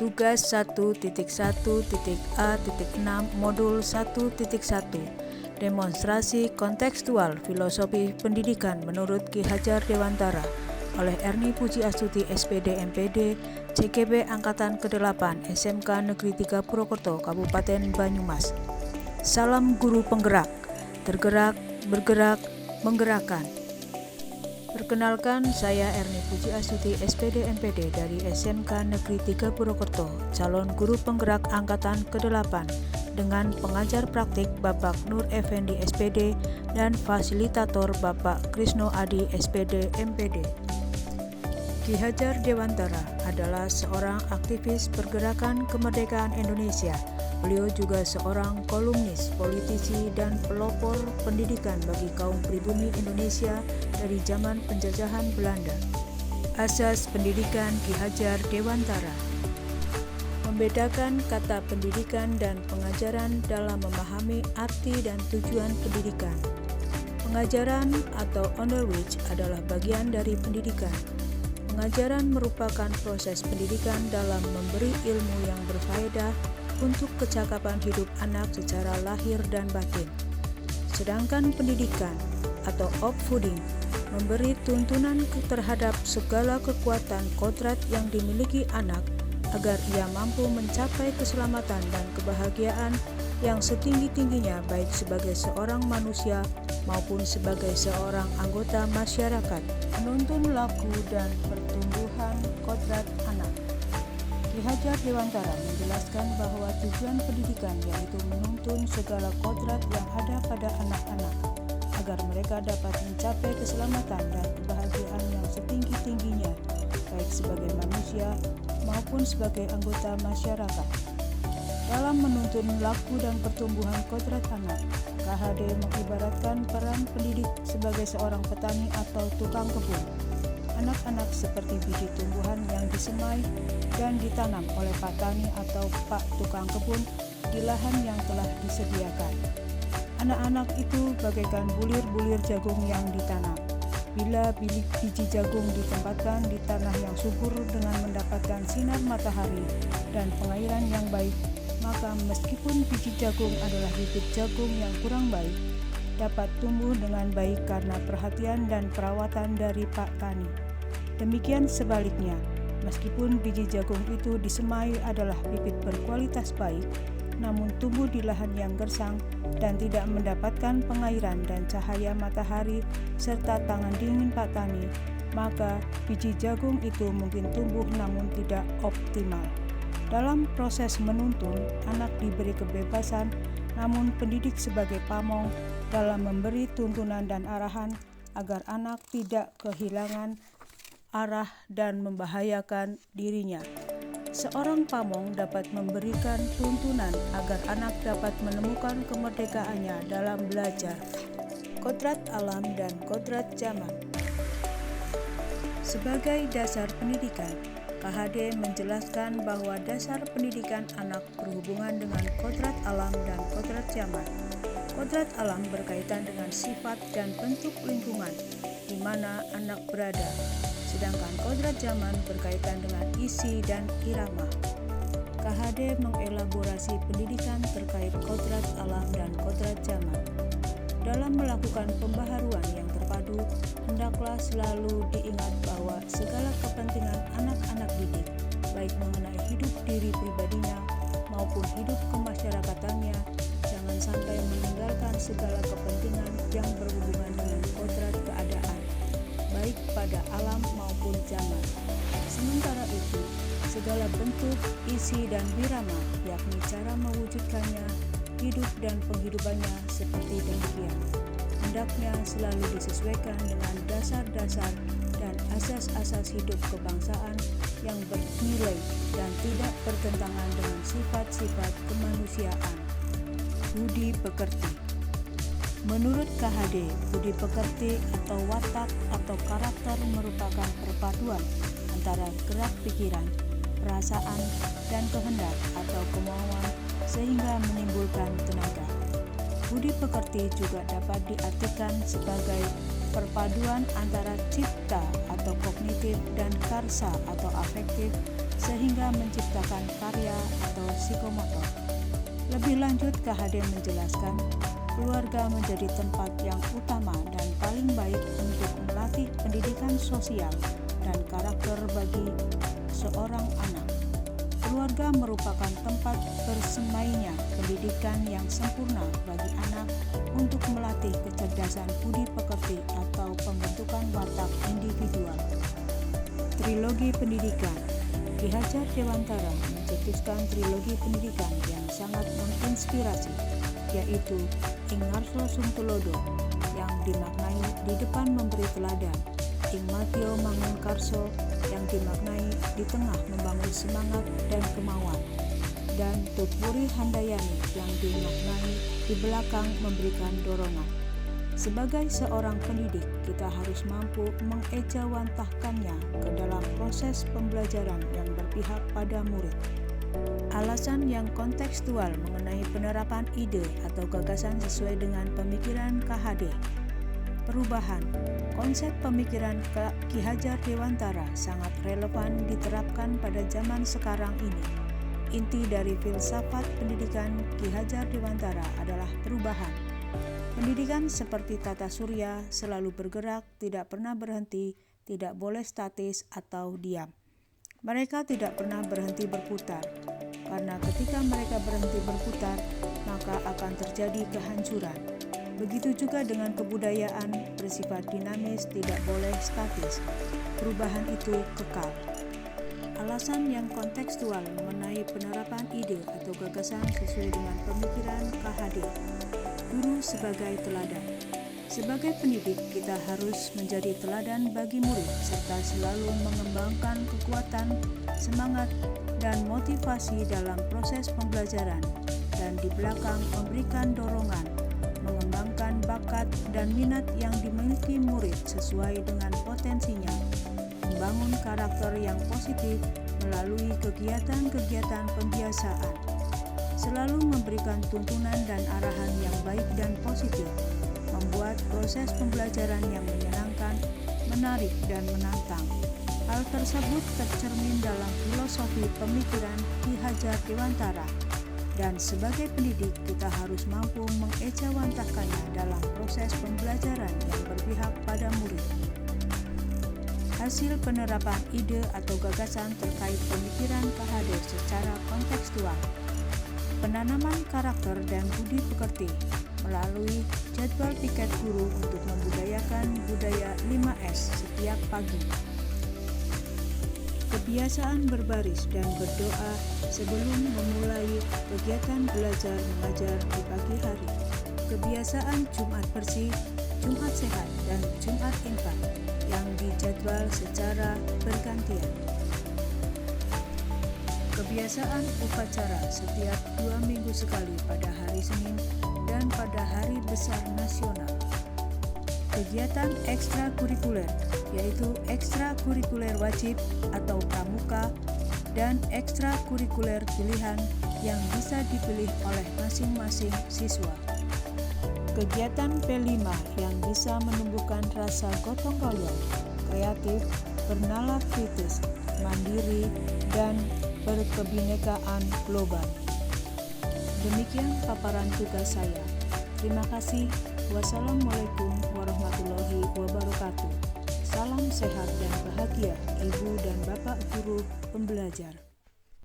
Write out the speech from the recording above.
Tugas 1.1.A.6 Modul 1.1 Demonstrasi kontekstual filosofi pendidikan menurut Ki Hajar Dewantara oleh Erni Pujiastuti SPD MPD CGP Angkatan ke-8 SMK Negeri 3 Purwokerto Kabupaten Banyumas. Salam guru penggerak, tergerak, bergerak, menggerakkan. Perkenalkan, saya Erni Pujiastuti SPD MPD dari SMK Negeri 3 Purwokerto, calon guru penggerak Angkatan ke-8 dengan pengajar praktik Bapak Nur Effendi SPD dan fasilitator Bapak Krisno Adi SPD MPD. Ki Hajar Dewantara adalah seorang aktivis pergerakan kemerdekaan Indonesia. Beliau juga seorang kolumnis, politisi, dan pelopor pendidikan bagi kaum pribumi Indonesia dari zaman penjajahan Belanda. Asas pendidikan Ki Hajar Dewantara: membedakan kata pendidikan dan pengajaran dalam memahami arti dan tujuan pendidikan. Pengajaran atau underwich adalah bagian dari pendidikan. Pengajaran merupakan proses pendidikan dalam memberi ilmu yang berfaedah untuk kecakapan hidup anak secara lahir dan batin. Sedangkan pendidikan atau upvoeding memberi tuntunan terhadap segala kekuatan kodrat yang dimiliki anak agar ia mampu mencapai keselamatan dan kebahagiaan yang setinggi-tingginya baik sebagai seorang manusia maupun sebagai seorang anggota masyarakat. Menuntun laku dan pertumbuhan kodrat anak. Ki Hajar Dewantara menjelaskan bahwa tujuan pendidikan yaitu menuntun segala kodrat yang ada pada anak-anak agar mereka dapat mencapai keselamatan dan kebahagiaan yang setinggi-tingginya baik sebagai manusia maupun sebagai anggota masyarakat. Dalam menuntun laku dan pertumbuhan kodrat anak, KHD mengibaratkan peran pendidik sebagai seorang petani atau tukang kebun. Anak-anak seperti biji tumbuhan yang disemai dan ditanam oleh Pak Tani atau Pak Tukang Kebun di lahan yang telah disediakan. Anak-anak itu bagaikan bulir-bulir jagung yang ditanam. Bila biji jagung ditempatkan di tanah yang subur dengan mendapatkan sinar matahari dan pengairan yang baik, maka meskipun biji jagung adalah bibit jagung yang kurang baik, dapat tumbuh dengan baik karena perhatian dan perawatan dari Pak Tani. Demikian sebaliknya, meskipun biji jagung itu disemai adalah bibit berkualitas baik, namun tumbuh di lahan yang gersang dan tidak mendapatkan pengairan dan cahaya matahari serta tangan dingin Pak Tani, maka biji jagung itu mungkin tumbuh namun tidak optimal. Dalam proses menuntun, anak diberi kebebasan, namun pendidik sebagai pamong dalam memberi tuntunan dan arahan agar anak tidak kehilangan arah dan membahayakan dirinya. Seorang pamong dapat memberikan tuntunan agar anak dapat menemukan kemerdekaannya dalam belajar. Kodrat alam dan kodrat zaman. Sebagai dasar pendidikan, KHD menjelaskan bahwa dasar pendidikan anak berhubungan dengan kodrat alam dan kodrat zaman. Kodrat alam berkaitan dengan sifat dan bentuk lingkungan di mana anak berada, sedangkan kodrat zaman berkaitan dengan isi dan irama. KHD mengelaborasi pendidikan terkait kodrat alam dan kodrat zaman. Dalam melakukan pembaharuan yang terpadu, hendaklah selalu diingat bahwa segala kepentingan anak-anak didik, baik mengenai hidup diri pribadinya maupun hidup kemasyarakatannya, jangan sampai meninggalkan segala kepentingan yang berhubungan dengan kodrat keadaan, baik pada alam maupun zaman. Sementara itu, segala bentuk, isi, dan wirama, yakni cara mewujudkannya, hidup dan penghidupannya seperti demikian, hendaknya selalu disesuaikan dengan dasar-dasar dan asas-asas hidup kebangsaan yang bernilai dan tidak bertentangan dengan sifat-sifat kemanusiaan. Budi pekerti. Menurut KHD, budi pekerti atau watak atau karakter merupakan perpaduan antara gerak pikiran, perasaan, dan kehendak atau kemauan sehingga menimbulkan tenaga. budi pekerti juga dapat diartikan sebagai perpaduan antara cipta atau kognitif dan karsa atau afektif sehingga menciptakan karya atau psikomotor. Lebih lanjut, KHD menjelaskan, keluarga menjadi tempat yang utama dan paling baik untuk melatih pendidikan sosial dan karakter bagi seorang anak. Keluarga merupakan tempat bersemainya pendidikan yang sempurna bagi anak untuk melatih kecerdasan budi pekerti atau pembentukan watak individual. Trilogi pendidikan. Ki Hajar Dewantara mencetuskan trilogi pendidikan yang sangat menginspirasi, yaitu Ing Ngarso Sungtulodo yang dimaknai di depan memberi teladan, Ing Matio Mangunkarso yang dimaknai di tengah membangun semangat dan kemauan, dan Tutpuri Handayani yang dimaknai di belakang memberikan dorongan. Sebagai seorang pendidik, kita harus mampu mengejawantahkannya ke dalam proses pembelajaran yang berpihak pada murid. Alasan yang kontekstual mengenai penerapan ide atau gagasan sesuai dengan pemikiran KHD. Perubahan konsep pemikiran Ki Hajar Dewantara sangat relevan diterapkan pada zaman sekarang ini. Inti dari filsafat pendidikan Ki Hajar Dewantara adalah perubahan. Pendidikan seperti tata surya selalu bergerak, tidak pernah berhenti, tidak boleh statis atau diam. Mereka tidak pernah berhenti berputar, karena ketika mereka berhenti berputar, maka akan terjadi kehancuran. Begitu juga dengan kebudayaan bersifat dinamis, tidak boleh statis. Perubahan itu kekal. Alasan yang kontekstual mengenai penerapan ide atau gagasan sesuai dengan pemikiran KHD. Guru sebagai teladan. Sebagai pendidik, kita harus menjadi teladan bagi murid serta selalu mengembangkan kekuatan, semangat, dan motivasi dalam proses pembelajaran, dan di belakang memberikan dorongan, mengembangkan bakat dan minat yang dimiliki murid sesuai dengan potensinya, membangun karakter yang positif melalui kegiatan-kegiatan pembiasaan, selalu memberikan tuntunan dan arahan yang baik dan positif, membuat proses pembelajaran yang menyenangkan, menarik, dan menantang. Hal tersebut tercermin dalam filosofi pemikiran Ki Hajar Dewantara, dan sebagai pendidik kita harus mampu mengejawantahkannya dalam proses pembelajaran yang berpihak pada murid. Hasil penerapan ide atau gagasan terkait pemikiran KHD secara kontekstual. Penanaman karakter dan budi pekerti melalui jadwal piket guru untuk membudayakan budaya 5S setiap pagi. Kebiasaan berbaris dan berdoa sebelum memulai kegiatan belajar mengajar di pagi hari. Kebiasaan Jumat bersih, Jumat sehat, dan Jumat infak yang dijadwal secara bergantian. Kebiasaan upacara setiap 2 minggu sekali pada hari Senin dan pada hari besar nasional. Kegiatan ekstrakurikuler, yaitu ekstrakurikuler wajib atau pramuka dan ekstrakurikuler pilihan yang bisa dipilih oleh masing-masing siswa. Kegiatan P5 yang bisa menumbuhkan rasa gotong royong, kreatif, bernalar kritis, mandiri, dan berkebinekaan global. Demikian paparan tugas saya. Terima kasih. Wassalamualaikum warahmatullahi wabarakatuh. Salam sehat dan bahagia Ibu dan Bapak Guru Pembelajar.